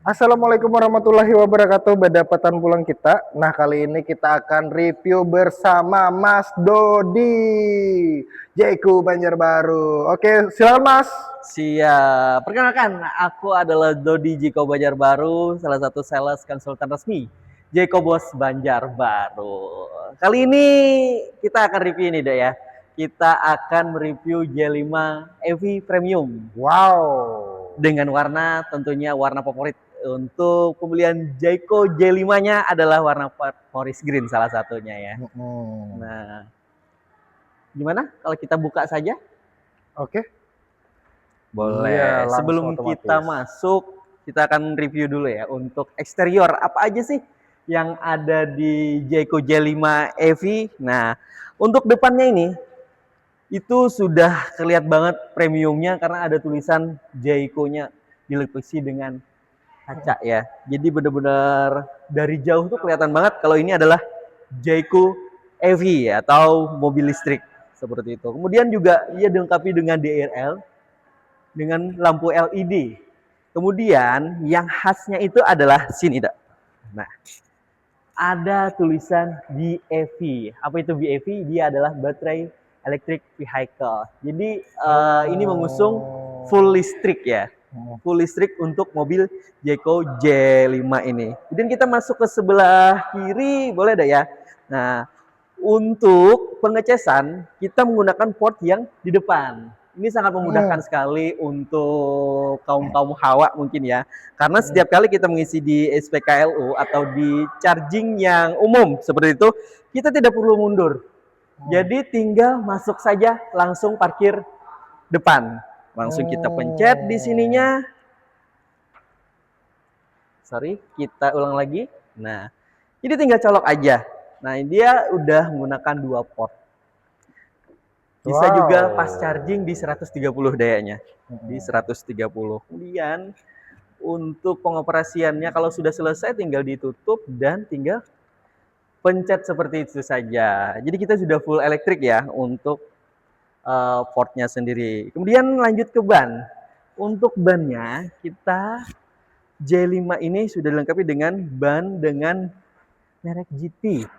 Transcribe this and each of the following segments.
Assalamualaikum warahmatullahi wabarakatuh. Berdapatan pulang kita. Nah, kali ini kita akan review bersama Mas Dodi Jaiku Banjarbaru. Oke, silakan Mas. Siap. Perkenalkan, aku adalah Dodi Jiko Banjarbaru, salah satu sales konsultan resmi Jeko Bos Banjarbaru. Kali ini kita akan review ini deh ya. Kita akan mereview J5 EV Premium Wow. dengan warna tentunya warna favorit. Untuk pembelian Jeko J5-nya adalah warna forest green salah satunya ya. Hmm. Nah, gimana kalau kita buka saja? Oke. Iya, Boleh. langsung Sebelum kita otomatis. masuk, kita akan review dulu ya untuk eksterior. Apa aja sih yang ada di Jayco J5 EV? Nah, untuk depannya ini itu sudah kelihatan banget premiumnya karena ada tulisan Jayco-nya dilapisi dengan kaca ya. Jadi benar-benar dari jauh tuh kelihatan banget kalau ini adalah Jayco EV atau mobil listrik seperti itu. Kemudian juga ia dilengkapi dengan DRL dengan lampu LED. Kemudian yang khasnya itu adalah sini, Dak. Nah, ada tulisan BEV. Apa itu BEV? Dia adalah baterai electric vehicle. Jadi ini mengusung full Oh. listrik ya. Full listrik untuk mobil Jeko J5 ini. Kemudian kita masuk ke sebelah kiri, boleh dah ya. Nah, untuk pengecasan kita menggunakan port yang di depan. Ini sangat memudahkan Hmm. sekali untuk kaum-kaum hawa mungkin ya. Karena Hmm. setiap kali kita mengisi di SPKLU atau di charging yang umum seperti itu, kita tidak perlu mundur. Hmm. Jadi tinggal masuk saja langsung parkir depan. Langsung kita pencet di Hmm. sininya. Sorry, kita ulang lagi. Nah, jadi tinggal colok aja. Nah, dia udah menggunakan dua port. Bisa juga fast charging di Wow. 130 dayanya. Di Hmm. 130. Kemudian untuk pengoperasiannya kalau sudah selesai tinggal ditutup dan tinggal pencet seperti itu saja. Jadi kita sudah full elektrik ya untuk portnya sendiri. Kemudian lanjut ke ban. Untuk bannya kita J5 ini sudah dilengkapi dengan ban dengan merek GT.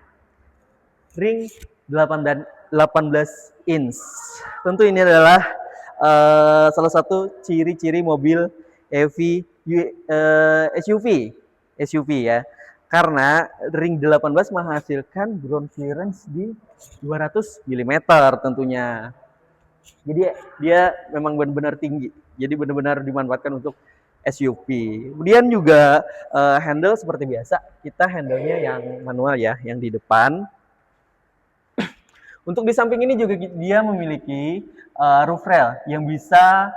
Ring 18 inch. Tentu ini adalah salah satu ciri-ciri mobil EV SUV ya. Karena ring 18 menghasilkan ground clearance di 200 mm tentunya. Jadi dia memang benar-benar tinggi. Jadi benar-benar dimanfaatkan untuk SUV. Kemudian juga handle seperti biasa, kita handle-nya yang manual ya, yang di depan. Untuk di samping ini juga dia memiliki roof rail yang bisa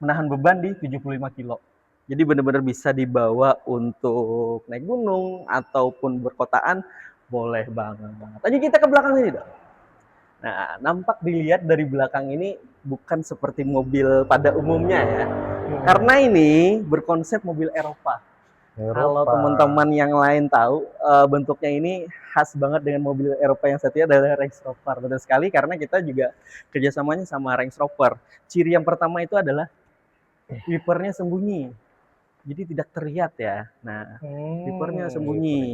menahan beban di 75 kilo. Jadi benar-benar bisa dibawa untuk naik gunung ataupun berkotaan, boleh banget. Tadi kita ke belakang ini dong. Nah, nampak dilihat dari belakang ini bukan seperti mobil pada umumnya ya. Hmm. Karena ini berkonsep mobil Eropa. Kalau Eropa. teman-teman yang lain tahu, bentuknya ini khas banget dengan mobil Eropa yang satunya adalah Range Rover. Betul sekali karena kita juga kerjasamanya sama Range Rover. Ciri yang pertama itu adalah wipernya sembunyi. Jadi tidak terlihat ya. Nah, wipernya Livery. sembunyi.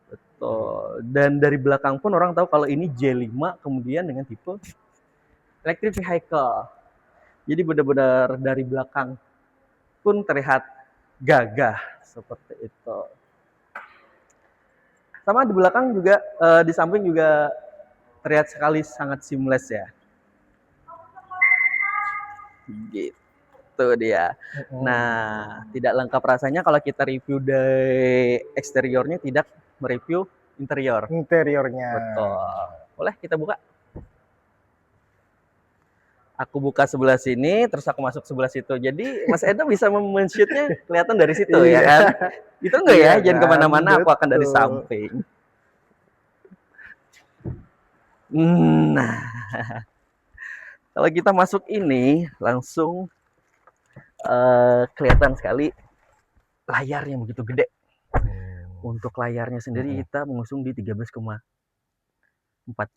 Betul. Dan dari belakang pun orang tahu kalau ini J5 kemudian dengan tipe electric vehicle. Jadi benar-benar dari belakang pun terlihat gagah seperti itu. Sama di belakang juga, di samping juga terlihat sekali sangat seamless ya. Gitu dia. Nah, tidak lengkap rasanya kalau kita review dari eksteriornya tidak mereview interior. Interiornya. Betul. Boleh kita buka? Aku buka sebelah sini, terus aku masuk sebelah situ. Jadi Mas Edo bisa men-shoot-nya kelihatan dari situ ya Iya. kan? Itu enggak Iya ya? Jangan kan, kemana-mana, aku akan dari betul. samping. Nah, kalau kita masuk ini langsung kelihatan sekali layar yang begitu gede. Untuk layarnya sendiri kita mengusung di 13,4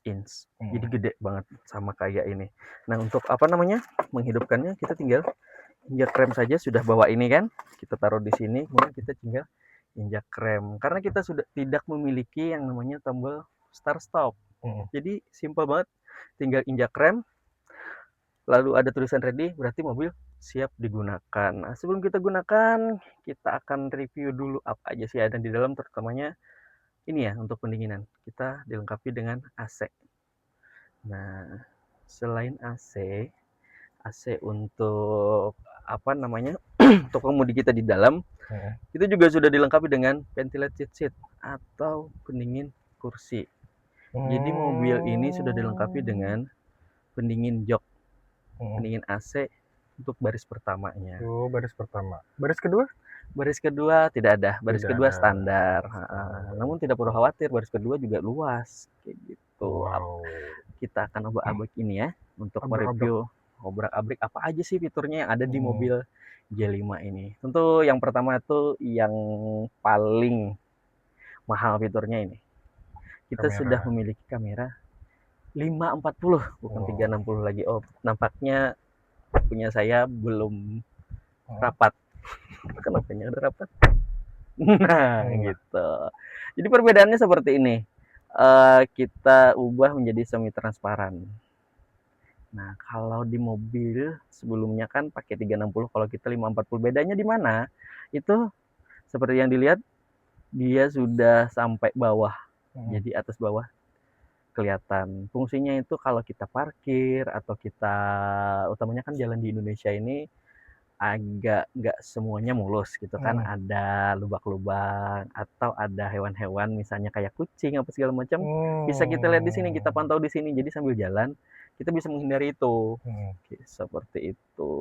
inch. Jadi gede banget sama kayak ini. Nah, untuk apa namanya? Menghidupkannya kita tinggal injak rem saja sudah bawa ini kan, kita taruh di sini, kemudian kita tinggal injak rem. Karena kita sudah tidak memiliki yang namanya tombol start stop. Jadi simpel banget, tinggal injak rem, lalu ada tulisan ready, berarti mobil siap digunakan. Nah, sebelum kita gunakan, kita akan review dulu apa aja sih ada di dalam, terutamanya ini ya untuk pendinginan. Kita dilengkapi dengan AC. Nah, selain AC untuk apa namanya untuk kemudi kita di dalam, itu juga sudah dilengkapi dengan ventilated seat atau pendingin kursi. Jadi mobil ini sudah dilengkapi dengan pendingin jok, pendingin AC untuk baris pertamanya. Oh, baris pertama. Baris kedua? Baris kedua tidak ada, baris Tidak kedua ada. standar. Namun tidak perlu khawatir, baris kedua juga luas, kayak gitu. Wow. Kita akan obrak-abrik ini ya untuk Obrak-abrik. mereview obrak-abrik apa aja sih fiturnya yang ada di mobil J5 ini. Tentu yang pertama itu yang paling mahal fiturnya ini. Kita Kamera. sudah memiliki kamera 540 bukan 360 lagi. Oh, nampaknya punya saya belum rapat. Kenapanya udah rapat? Nah, gitu. Jadi perbedaannya seperti ini. Kita ubah menjadi semi transparan. Nah, kalau di mobil sebelumnya kan pakai 360, kalau kita 540, bedanya di mana? Itu seperti yang dilihat, dia sudah sampai bawah. Jadi atas bawah kelihatan. Fungsinya itu kalau kita parkir atau kita, utamanya kan jalan di Indonesia ini agak nggak semuanya mulus gitu kan, ada lubang-lubang atau ada hewan-hewan misalnya kayak kucing apa segala macam, bisa kita lihat di sini, kita pantau di sini. Jadi sambil jalan kita bisa menghindari itu. Seperti itu.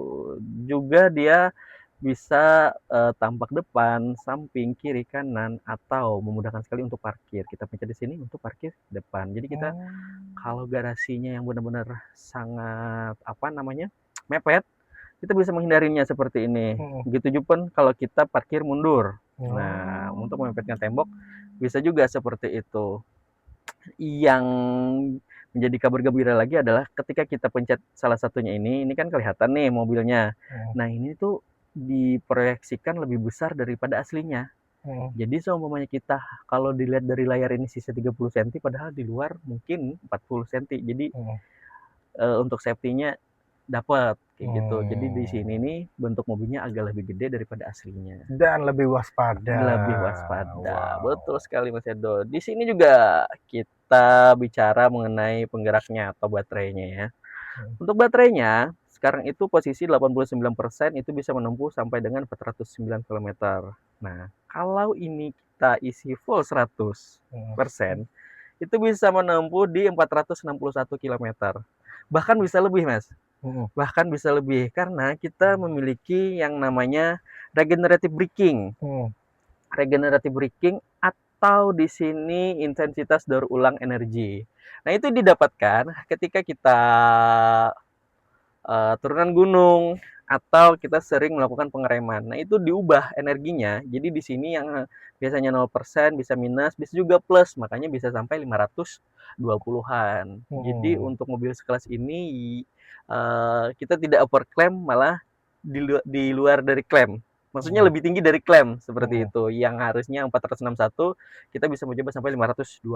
Juga dia bisa tampak depan, samping, kiri, kanan, atau memudahkan sekali untuk parkir. Kita pencet di sini untuk parkir depan. Jadi kita kalau garasinya yang benar-benar sangat apa namanya mepet, kita bisa menghindarinya seperti ini. Begitu juga kalau kita parkir mundur. Nah, untuk memepetkan tembok bisa juga seperti itu. Yang menjadi kabar gembira lagi adalah ketika kita pencet salah satunya ini kan kelihatan nih mobilnya. Nah, ini tuh diproyeksikan lebih besar daripada aslinya. Jadi seumpamanya kita kalau dilihat dari layar ini sisa 30 cm, padahal di luar mungkin 40 cm. Jadi untuk safety-nya dapat kayak gitu. Jadi di sini nih bentuk mobilnya agak lebih gede daripada aslinya. Dan lebih waspada. Lebih waspada. Betul sekali Mas Edo. Di sini juga kita bicara mengenai penggeraknya atau baterainya ya. Untuk baterainya sekarang itu posisi 89% itu bisa menempuh sampai dengan 409 km. Nah, kalau ini kita isi full 100%, itu bisa menempuh di 461 km. Bahkan bisa lebih, Mas. Bahkan bisa lebih karena kita memiliki yang namanya regenerative braking. Regenerative braking atau di sini intensitas daur ulang energi. Nah, itu didapatkan ketika kita turunan gunung atau kita sering melakukan pengereman. Nah, itu diubah energinya. Jadi di sini yang biasanya 0% bisa minus, bisa juga plus, makanya bisa sampai 520-an. Jadi untuk mobil sekelas ini kita tidak overclaim, malah di luar dari klaim. Maksudnya lebih tinggi dari klaim seperti itu. Yang harusnya 461 kita bisa mencoba sampai 520.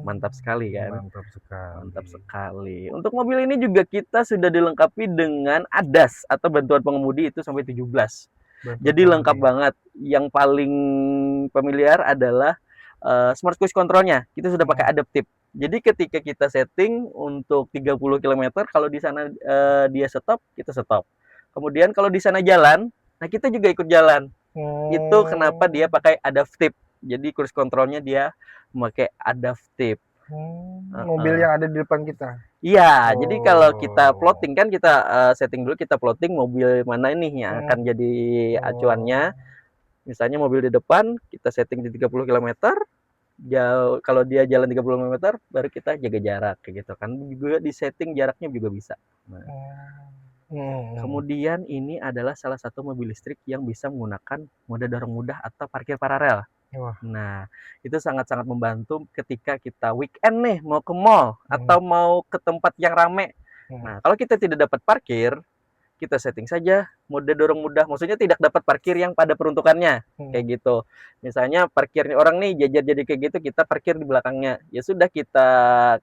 Mantap sekali kan? Mantap sekali. Mantap sekali. Untuk mobil ini juga kita sudah dilengkapi dengan ADAS atau bantuan pengemudi itu sampai 17. Jadi lengkap banget. Yang paling familiar adalah smart cruise controlnya. Kita sudah pakai adaptif. Jadi ketika kita setting untuk 30 km, kalau di sana dia stop, kita stop. Kemudian kalau di sana jalan, nah kita juga ikut jalan. Itu kenapa dia pakai adaptif. Jadi cruise controlnya dia memakai adaptif. Mobil yang ada di depan kita. Iya, jadi kalau kita plotting kan kita setting dulu, kita plotting mobil mana ini yang akan jadi acuannya. Misalnya mobil di depan kita setting di 30 km. Jauh, kalau dia jalan 30 km baru kita jaga jarak kayak gitu kan. Juga di setting jaraknya juga bisa. Nah. Kemudian ini adalah salah satu mobil listrik yang bisa menggunakan mode dorong mudah atau parkir paralel. Nah, itu sangat-sangat membantu ketika kita weekend nih mau ke mall atau mau ke tempat yang rame. Nah, kalau kita tidak dapat parkir, kita setting saja mode dorong mudah. Maksudnya tidak dapat parkir yang pada peruntukannya, kayak gitu. Misalnya parkirnya orang nih jajar jadi kayak gitu, kita parkir di belakangnya. Ya sudah, kita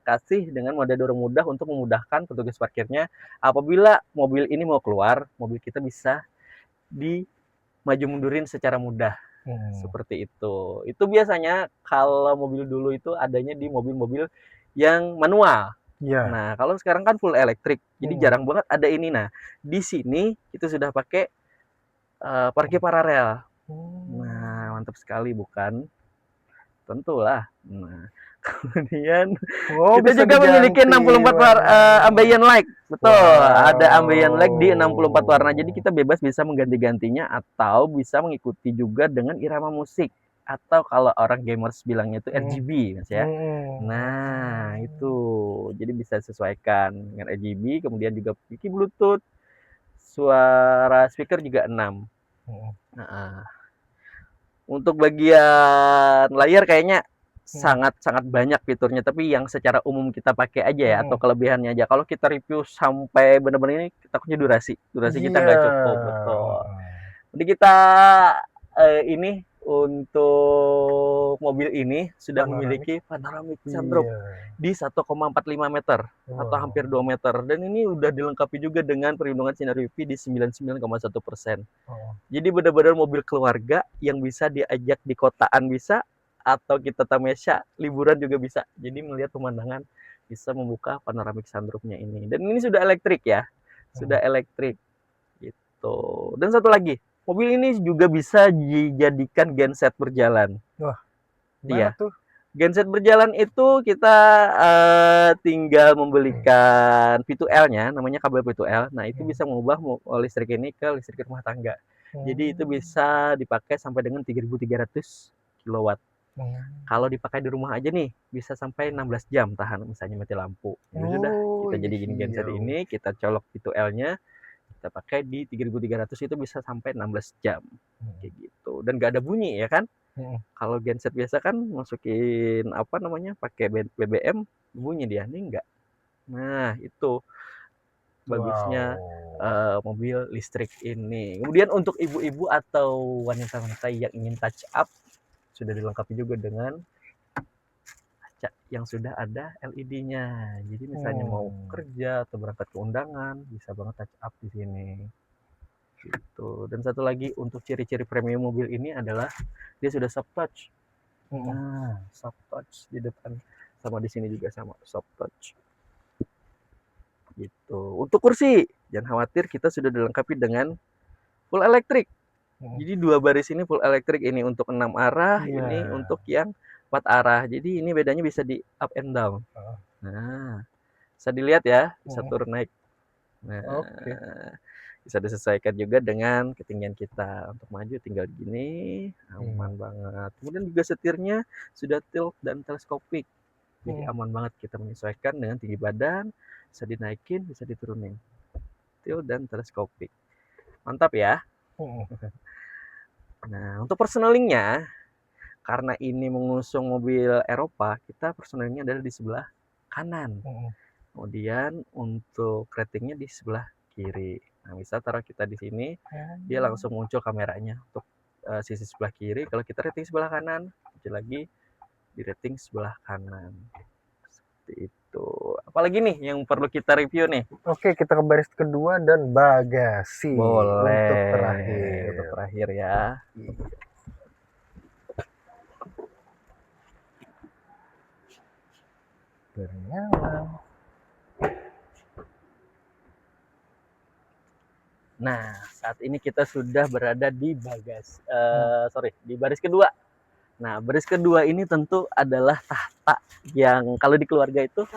kasih dengan mode dorong mudah untuk memudahkan petugas parkirnya. Apabila mobil ini mau keluar, mobil kita bisa di maju mundurin secara mudah. Seperti itu. Itu biasanya kalau mobil dulu itu adanya di mobil-mobil yang manual. Iya. Nah, kalau sekarang kan full elektrik, jadi jarang banget ada ini. Nah, di sini itu sudah pakai parkir paralel. Nah, mantap sekali bukan? Tentulah. Nah, kemudian kita bisa juga memiliki diganti 64 ambient light. Betul, Wow. ada ambient light di 64 warna. Jadi kita bebas bisa mengganti-gantinya atau bisa mengikuti juga dengan irama musik. Atau kalau orang gamers bilangnya itu RGB, Mas ya. Nah, itu. Jadi bisa sesuaikan dengan RGB, kemudian juga memiliki Bluetooth. Suara speaker juga 6. Nah, untuk bagian layar kayaknya sangat banyak fiturnya, tapi yang secara umum kita pakai aja ya, atau kelebihannya aja. Kalau kita review sampai benar-benar ini, takutnya durasi kita nggak cukup. Betul. Jadi kita ini untuk mobil ini sudah memiliki panoramic sunroof di 1,45 meter atau hampir 2 meter, dan ini udah dilengkapi juga dengan perlindungan sinar UV di 99,1%. Jadi benar-benar mobil keluarga yang bisa diajak di kotaan bisa, atau kita tamesya liburan juga bisa. Jadi melihat pemandangan bisa membuka panoramic sunroofnya ini. Dan ini sudah elektrik ya. Sudah elektrik gitu. Dan satu lagi, mobil ini juga bisa dijadikan genset berjalan. Wah, iya. tuh? Genset berjalan itu kita tinggal membelikan V2L-nya, namanya kabel V2L. Nah, itu bisa mengubah listrik ini ke listrik rumah tangga. Jadi itu bisa dipakai sampai dengan 3.300 kW. Kalau dipakai di rumah aja nih, bisa sampai 16 jam tahan, misalnya mati lampu. Ya sudah, kita jadi gini genset ini, kita colok V2L-nya, kita pakai di 3.300, itu bisa sampai 16 jam. Kayak gitu. Dan nggak ada bunyi ya kan? Kalau genset biasa kan masukin apa namanya, pakai BBM, bunyi dia. Ini enggak. Nah, itu bagusnya mobil listrik ini. Kemudian untuk ibu-ibu atau wanita-wanita yang ingin touch up, sudah dilengkapi juga dengan kaca yang sudah ada LED-nya. Jadi misalnya mau kerja atau berangkat ke undangan, bisa banget touch up di sini. Gitu. Dan satu lagi untuk ciri-ciri premium mobil ini adalah dia sudah soft touch. Nah, soft touch di depan, sama di sini juga sama soft touch. Gitu. Untuk kursi, jangan khawatir, kita sudah dilengkapi dengan full elektrik. Jadi 2 baris ini full elektrik, ini untuk 6 arah, ini untuk yang 4 arah. Jadi ini bedanya bisa di up and down. Nah, bisa dilihat ya, bisa turun naik. Nah, bisa disesuaikan juga dengan ketinggian kita. Untuk maju tinggal gini, aman banget. Kemudian juga setirnya sudah tilt dan teleskopik. Jadi aman banget, kita menyesuaikan dengan tinggi badan, bisa dinaikin, bisa diturunin. Tilt dan teleskopik. Mantap ya. Nah, untuk personalingnya, karena ini mengusung mobil Eropa, kita personalingnya adalah di sebelah kanan. Kemudian untuk ratingnya di sebelah kiri. Nah, bisa taruh kita di sini, dia langsung muncul kameranya untuk sisi sebelah kiri. Kalau kita rating sebelah kanan, muncul lagi di rating sebelah kanan. Seperti itu. Apalagi nih yang perlu kita review nih? Oke, kita ke baris kedua dan bagasi. Boleh. Untuk terakhir. Untuk terakhir ya. Bernyala. Nah, saat ini kita sudah berada di di baris kedua. Nah, baris kedua ini tentu adalah tahta yang kalau di keluarga itu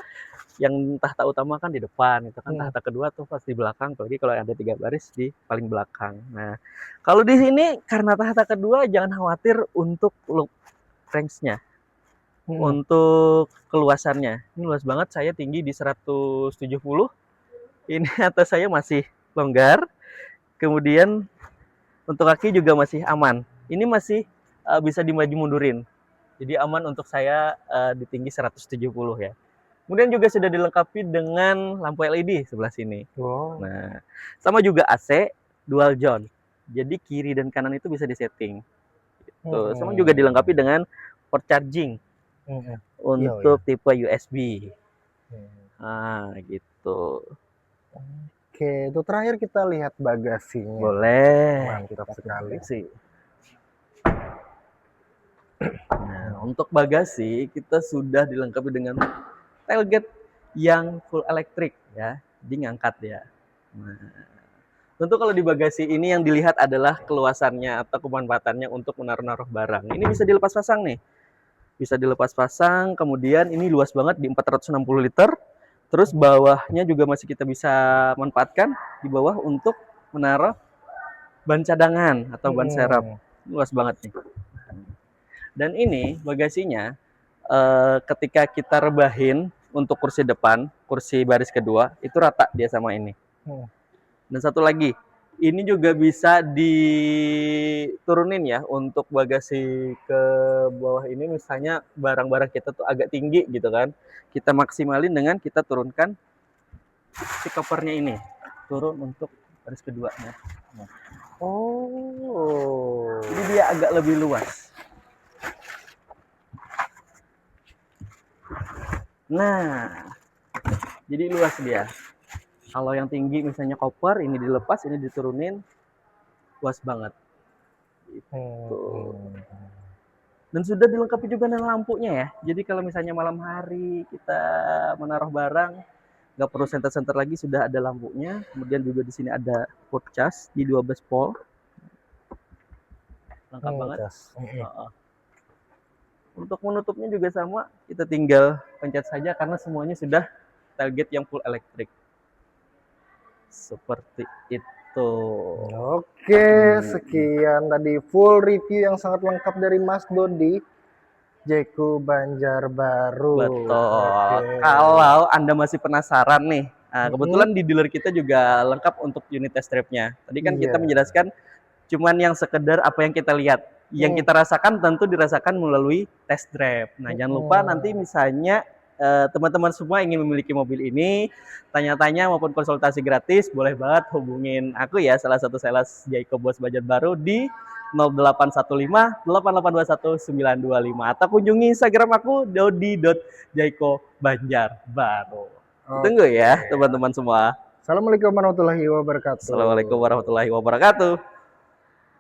yang tahta utama kan di depan, itu kan tahta kedua tuh pas di belakang. Apalagi kalau ada 3 baris di paling belakang. Nah, kalau di sini karena tahta kedua, jangan khawatir untuk look range-nya. Untuk keluasannya, ini luas banget. Saya tinggi di 170. Ini atas saya masih longgar. Kemudian untuk kaki juga masih aman. Ini masih bisa dimaju mundurin. Jadi aman untuk saya di tinggi 170 ya. Kemudian juga sudah dilengkapi dengan lampu LED sebelah sini. Wow. Nah, sama juga AC dual zone. Jadi kiri dan kanan itu bisa disetting. Tuh, sama juga dilengkapi dengan port charging untuk tipe USB. Nah, gitu. Oke, itu terakhir kita lihat bagasinya. Boleh. Mantap sekali. Nah, untuk bagasi kita sudah dilengkapi dengan tailgate yang full elektrik ya, jadi ngangkat ya. Nah, tentu kalau di bagasi ini yang dilihat adalah keluasannya atau kemanfaatannya untuk menaruh-naruh barang. Ini bisa dilepas pasang nih. Bisa dilepas pasang, kemudian ini luas banget di 460 liter. Terus bawahnya juga masih kita bisa manfaatkan di bawah untuk menaruh ban cadangan atau ban serep. Luas banget nih. Dan ini bagasinya ketika kita rebahin untuk kursi depan, kursi baris kedua, itu rata dia sama ini. Dan satu lagi, ini juga bisa diturunin ya untuk bagasi ke bawah ini, misalnya barang-barang kita tuh agak tinggi gitu kan. Kita maksimalin dengan kita turunkan si covernya ini, turun untuk baris keduanya. Oh. Jadi dia agak lebih luas. Nah, jadi luas dia. Kalau yang tinggi misalnya koper, ini dilepas, ini diturunin, luas banget. Gitu. Dan sudah dilengkapi juga dengan lampunya ya. Jadi kalau misalnya malam hari kita menaruh barang, nggak perlu senter-senter lagi, sudah ada lampunya. Kemudian juga di sini ada port cas di 12 volt. Lengkap banget. Untuk menutupnya juga sama, kita tinggal pencet saja karena semuanya sudah tailgate yang full elektrik. Seperti itu. Oke, sekian tadi full review yang sangat lengkap dari Mas Dodi, Jeko Banjarbaru. Betul. Kalau Anda masih penasaran nih, kebetulan di dealer kita juga lengkap untuk unit test drive-nya. Tadi kan kita menjelaskan cuman yang sekedar apa yang kita lihat. Yang kita rasakan tentu dirasakan melalui test drive. Nah, jangan lupa nanti misalnya teman-teman semua ingin memiliki mobil ini, tanya-tanya maupun konsultasi gratis, boleh banget hubungin aku ya, salah satu sales Jeko Bos Banjarbaru di 0815 8821 925 atau kunjungi Instagram aku dodi.jaiko.banjarbaru. Tunggu ya teman-teman semua. Assalamualaikum warahmatullahi wabarakatuh. Assalamualaikum warahmatullahi wabarakatuh.